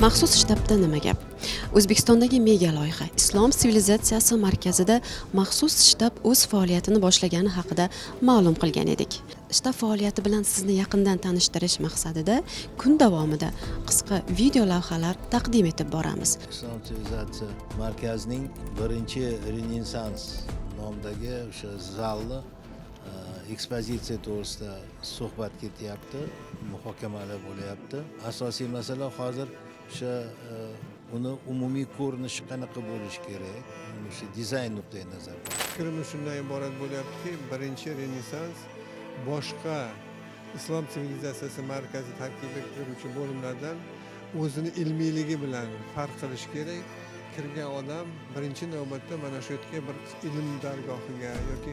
Maxsus shtabda nima gap? O'zbekistondagi mega loyiha Islom sivilizatsiyasi markazida maxsus shtab o'z faoliyatini boshlagani haqida ma'lum qilgan edik. Shtab faoliyati bilan sizni yaqindan tanishtirish maqsadida kun davomida qisqa video lavhalar taqdim etib boramiz. Islom sivilizatsiya markazining birinchi Renessans nomidagi o'sha zalni ekspozitsiya to'g'risida suhbat ketyapti, muhokamalar bo'lyapti. Asosiy masala hozir o'sha uni umumiy ko'rinishi qanaqa bo'lishi kerak, o'sha dizayn nuqtai nazaridan. Fikrimiz shundan iborat bo'lyaptiki, birinchi Renessans boshqa islom sivilizatsiyasi markazi tarkibiga kiruvchi bo'limlardan o'zini ilmiyligi bilan farq qilish kerak. Kirgan odam birinchi navbatda mana shu yerga bir ilm dargohiga yoki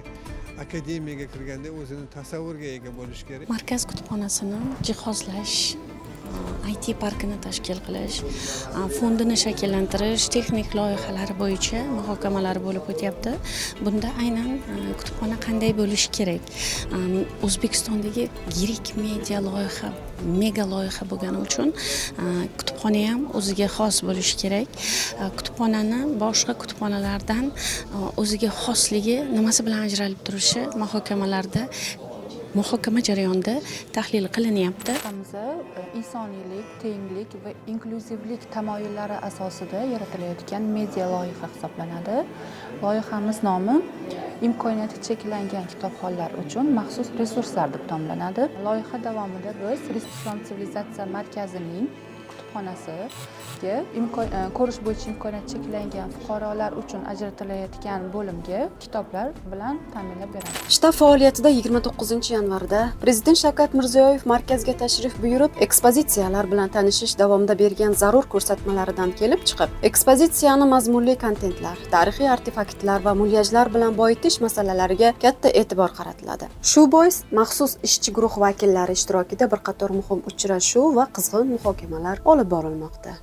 akademiyaga kirganda o'zini tasavvurga ega bo'lish kerak. Markaz kutubxonasini jihozlash, IT parkini tashkil qilish, fondini shakllantirish, texnik loyihalari bo'yicha muhokamalar bo'lib o'tyapti. Bunda aynan kutubxona qanday bo'lishi kerak? O'zbekistondagi yirik media loyiha, mega loyiha bo'lgani uchun kutubxona ham o'ziga xos bo'lishi kerak. Kutubxonani boshqa kutubxonalardan o'ziga xosligi nimasi bilan ajralib turishi muhokama jarayonida tahlil qilinyapti. Insoniylik, tenglik va inkluzivlik tamoyillari asosida yaratilayotgan media loyiha hisoblanadi. Loyihamiz nomi imkoniyati cheklangan kitobxonlar uchun maxsus resurslar deb nomlanadi. Loyiha davomida biz Islom sivilizatsiya markazining kutubxonasiga ko'rish bo'yicha imkoniyati cheklangan fuqarolar uchun ajratilayotgan bo'limga kitoblar bilan ta'minlab beramiz. Shtab faoliyatida 29-yanvarda Prezident Shavkat Mirziyoyev markazga tashrif buyurib, ekspozitsiyalar bilan tanishish davomida bergan zarur ko'rsatmalaridan kelib chiqib, ekspozitsiyani mazmunli kontentlar, tarixiy artefaktlar va mulyajlar bilan boyitish masalalariga katta e'tibor qaratiladi. Shu bois maxsus ishchi guruh vakillari ishtirokida bir qator muhim uchrashuv va qizg'in muhokamalar olib borilmoqda.